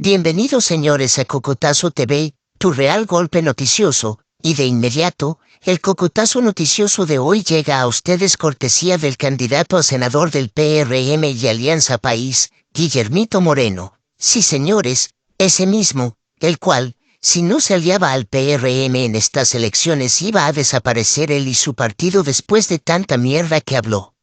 Bienvenidos señores a Cocotazo TV, tu real golpe noticioso, y de inmediato, el Cocotazo noticioso de hoy llega a ustedes cortesía del candidato a senador del PRM y Alianza País, Guillermito Moreno. Sí señores, ese mismo, el cual, si no se aliaba al PRM en estas elecciones iba a desaparecer él y su partido después de tanta mierda que habló.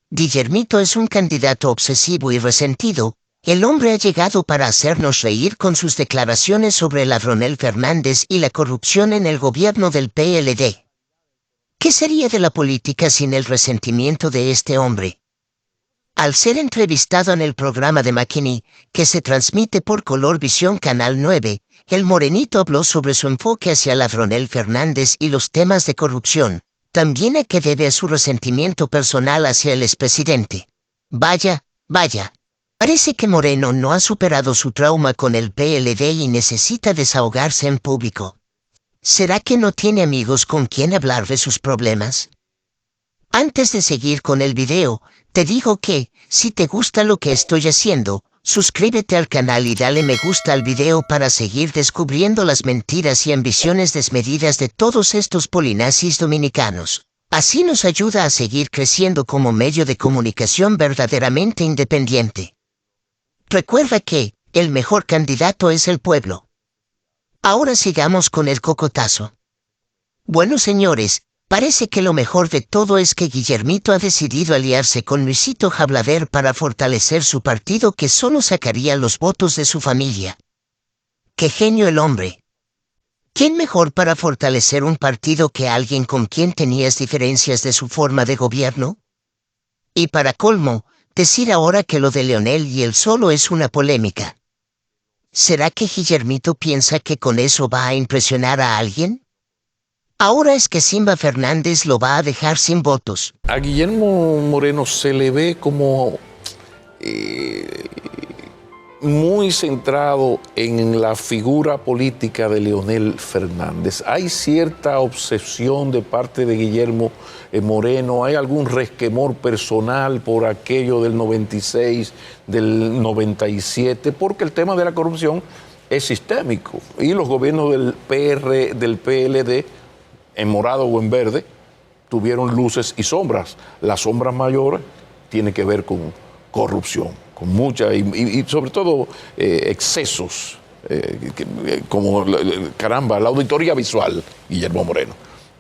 Guillermito es un candidato obsesivo y resentido. El hombre ha llegado para hacernos reír con sus declaraciones sobre el Ladronel Fernández y la corrupción en el gobierno del PLD. ¿Qué sería de la política sin el resentimiento de este hombre? Al ser entrevistado en el programa de McKinney, que se transmite por Colorvisión Canal 9, el morenito habló sobre su enfoque hacia Ladronel Fernández y los temas de corrupción, también a que debe su resentimiento personal hacia el expresidente. Vaya. Parece que Moreno no ha superado su trauma con el PLD y necesita desahogarse en público. ¿Será que no tiene amigos con quien hablar de sus problemas? Antes de seguir con el video, te digo que, si te gusta lo que estoy haciendo, suscríbete al canal y dale me gusta al video para seguir descubriendo las mentiras y ambiciones desmedidas de todos estos polinazis dominicanos. Así nos ayuda a seguir creciendo como medio de comunicación verdaderamente independiente. Recuerda que, el mejor candidato es el pueblo. Ahora sigamos con el cocotazo. Bueno señores, parece que lo mejor de todo es que Guillermito ha decidido aliarse con Luisito Abinader para fortalecer su partido que solo sacaría los votos de su familia. ¡Qué genio el hombre! ¿Quién mejor para fortalecer un partido que alguien con quien tenías diferencias de su forma de gobierno? Y para colmo, decir ahora que lo de Leonel y él solo es una polémica. ¿Será que Guillermito piensa que con eso va a impresionar a alguien? Ahora es que Simba Fernández lo va a dejar sin votos. A Guillermo Moreno se le ve como muy centrado en la figura política de Leonel Fernández. Hay cierta obsesión de parte de Guillermo Moreno, hay algún resquemor personal por aquello del 96, del 97, porque el tema de la corrupción es sistémico y los gobiernos del del PLD, en morado o en verde, tuvieron luces y sombras. Las sombras mayores tienen que ver con corrupción, con mucha y sobre todo excesos, como, caramba, la auditoría visual, Guillermo Moreno.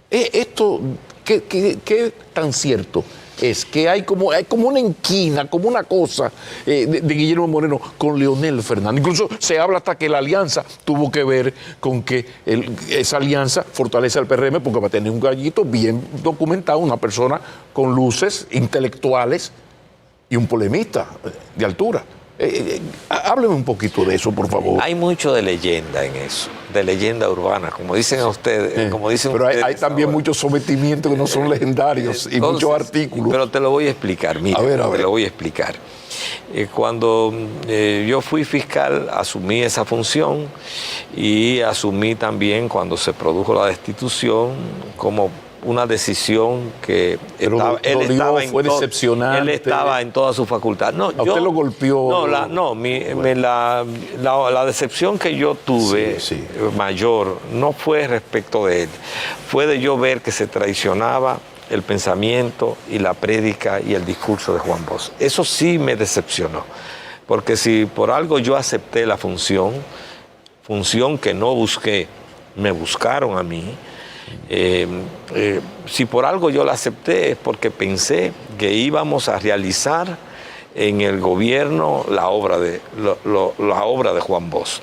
Esto, ¿qué tan cierto es que hay como una inquina, como una cosa de Guillermo Moreno con Leonel Fernández? Incluso se habla hasta que la alianza tuvo que ver con que esa alianza fortalece al PRM porque va a tener un gallito bien documentado, una persona con luces intelectuales y un polemista de altura. Hábleme un poquito de eso, por favor. Hay mucho de leyenda en eso, de leyenda urbana, como dicen a ustedes. Pero hay también muchos sometimientos que no son legendarios y muchos artículos. Pero te lo voy a explicar, mira, te lo voy a explicar. Cuando yo fui fiscal, asumí esa función y asumí también cuando se produjo la destitución como una decisión que él estaba en toda su facultad. No, ¿A usted lo golpeó? La decepción que yo tuve mayor no fue respecto de él, fue de yo ver que se traicionaba el pensamiento y la prédica y el discurso de Juan Bosch. Eso sí me decepcionó, porque si por algo yo acepté la función que no busqué, me buscaron a mí. Si por algo yo la acepté es porque pensé que íbamos a realizar en el gobierno la obra de Juan Bosch,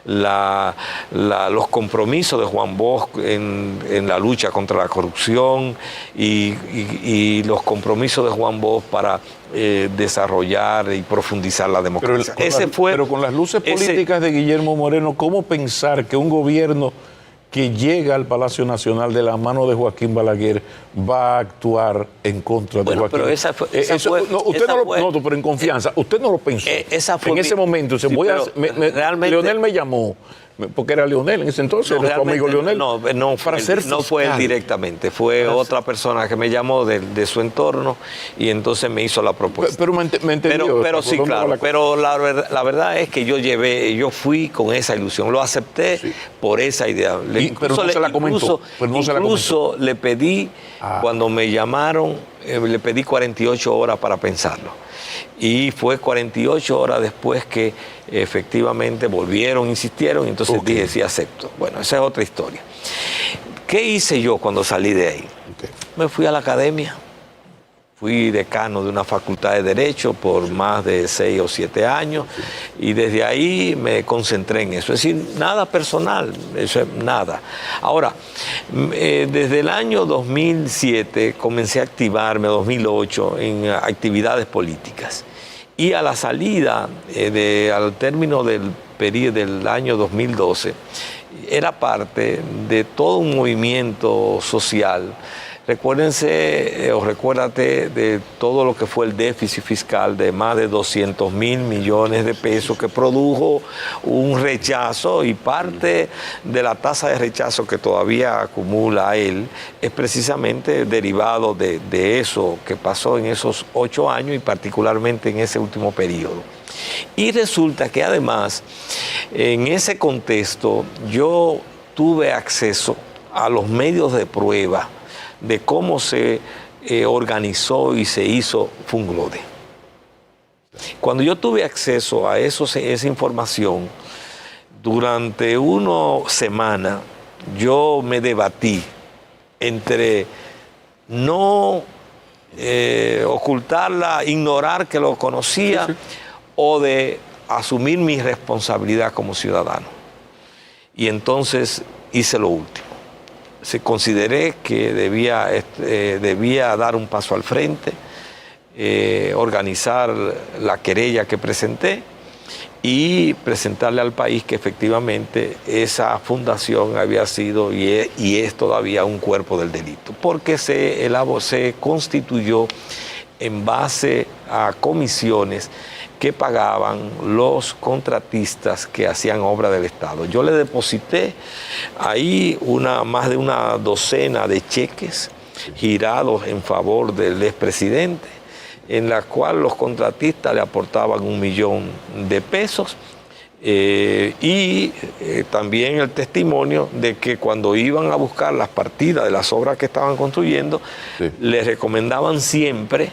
los compromisos de Juan Bosch en la lucha contra la corrupción y los compromisos de Juan Bosch para desarrollar y profundizar la democracia. Pero con las luces políticas de Guillermo Moreno, ¿cómo pensar que un gobierno que llega al Palacio Nacional de la mano de Joaquín Balaguer va a actuar en contra de Joaquín. Pero esa fue, pero en confianza, usted no lo pensó. En ese momento, Leonel me llamó, porque era Leonel en ese entonces, era su amigo Leonel. No fue él directamente, fue otra persona que me llamó de su entorno y entonces me hizo la propuesta. Pero me entendió. Pero sí, claro. Pero la verdad es que yo fui con esa ilusión, lo acepté por esa idea. Pero no se la comentó. Incluso le pedí, cuando me llamaron, le pedí 48 horas para pensarlo. Y fue 48 horas después que efectivamente volvieron, insistieron, y entonces dije, sí, acepto. Bueno, esa es otra historia. ¿Qué hice yo cuando salí de ahí? Me fui a la academia. Fui decano de una facultad de Derecho por más de 6 o 7 años y desde ahí me concentré en eso. Es decir, nada personal, eso es nada. Ahora, desde el año 2007 comencé a activarme, 2008, en actividades políticas. Y a la salida, al término del periodo del año 2012, era parte de todo un movimiento social. Recuérdense o recuérdate de todo lo que fue el déficit fiscal de más de 200.000 millones de pesos que produjo un rechazo, y parte de la tasa de rechazo que todavía acumula él es precisamente derivado de eso que pasó en esos 8 años y particularmente en ese último periodo. Y resulta que además en ese contexto yo tuve acceso a los medios de prueba de cómo se organizó y se hizo Funglode. Cuando yo tuve acceso a esa información, durante una semana yo me debatí entre no ocultarla, ignorar que lo conocía, o de asumir mi responsabilidad como ciudadano. Y entonces hice lo último. Consideré que debía dar un paso al frente, organizar la querella que presenté y presentarle al país que efectivamente esa fundación había sido y es todavía un cuerpo del delito, porque se constituyó en base a comisiones que pagaban los contratistas que hacían obra del Estado. Yo le deposité ahí más de una docena de cheques girados en favor del expresidente, en la cual los contratistas le aportaban 1 millón de pesos, y también el testimonio de que cuando iban a buscar las partidas de las obras que estaban construyendo, les recomendaban siempre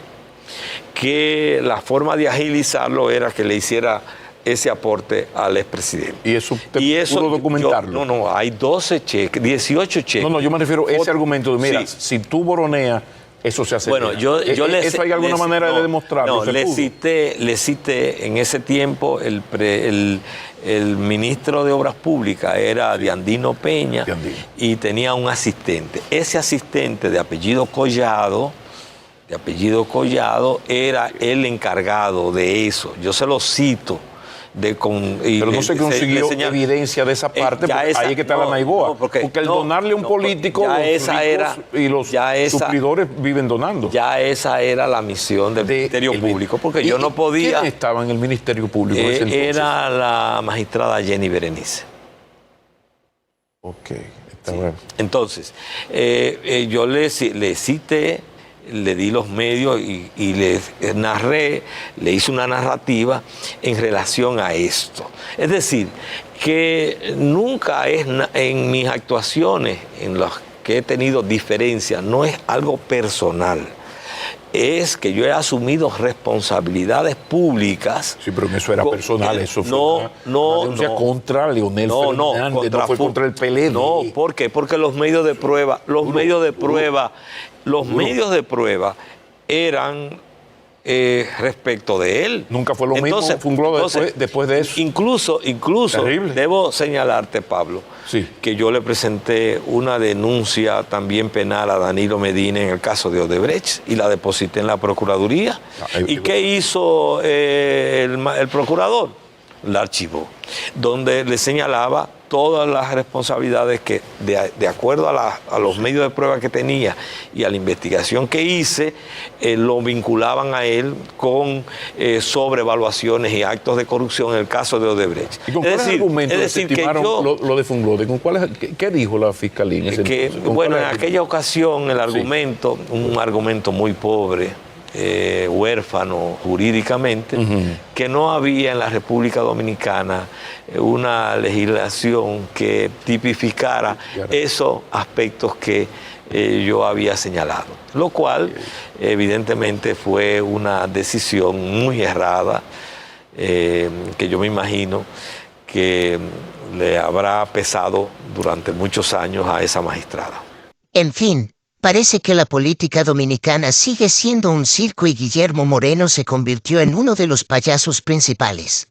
que la forma de agilizarlo era que le hiciera ese aporte al expresidente. ¿Y eso pudo documentarlo? No, hay 12 cheques, 18 cheques. No, yo me refiero a ese argumento de, mira, si tú boroneas, eso se hace. Bueno, ¿eso hay alguna manera de demostrarlo? No, le cité en ese tiempo el ministro de Obras Públicas era Diandino Peña, y tenía un asistente. Ese asistente de apellido Collado era el encargado de eso. Yo se lo cito. Pero no se consiguió evidencia de esa parte, ahí es que está la naiboa. Porque el donarle a un político, los suplidores viven donando. Ya esa era la misión del Ministerio Público, porque yo no podía. ¿Quién estaba en el Ministerio Público en ese entonces? Era la magistrada Jenny Berenice. Ok, está bueno. Entonces, yo le cité, le di los medios y le narré, le hice una narrativa en relación a esto. Es decir, que nunca es en mis actuaciones en las que he tenido diferencias, no es algo personal. Es que yo he asumido responsabilidades públicas. Sí, pero eso era personal, eso fue una denuncia contra Leonel Fernández, no fue contra el PLD. No, ¿por qué? Porque los medios de prueba, medios de prueba eran respecto de él. Nunca fue lo mismo, después de eso. Incluso terrible. Debo señalarte, Pablo, que yo le presenté una denuncia también penal a Danilo Medina en el caso de Odebrecht y la deposité en la Procuraduría. ¿Y qué hizo el procurador? La archivó, donde le señalaba todas las responsabilidades que, de acuerdo a los medios de prueba que tenía y a la investigación que hice, lo vinculaban a él con sobrevaluaciones y actos de corrupción en el caso de Odebrecht. ¿Y con cuáles argumentos desestimaron lo de Funglode? ¿Qué dijo la fiscalía en ese entonces? Bueno, en aquella ocasión el argumento, un argumento muy pobre, huérfano jurídicamente, que no había en la República Dominicana una legislación que tipificara esos aspectos que yo había señalado, lo cual evidentemente fue una decisión muy errada, que yo me imagino que le habrá pesado durante muchos años a esa magistrada. En fin, parece que la política dominicana sigue siendo un circo y Guillermo Moreno se convirtió en uno de los payasos principales.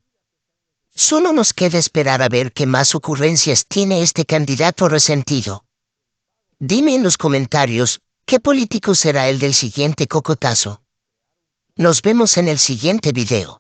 Solo nos queda esperar a ver qué más ocurrencias tiene este candidato resentido. Dime en los comentarios, ¿qué político será el del siguiente cocotazo? Nos vemos en el siguiente video.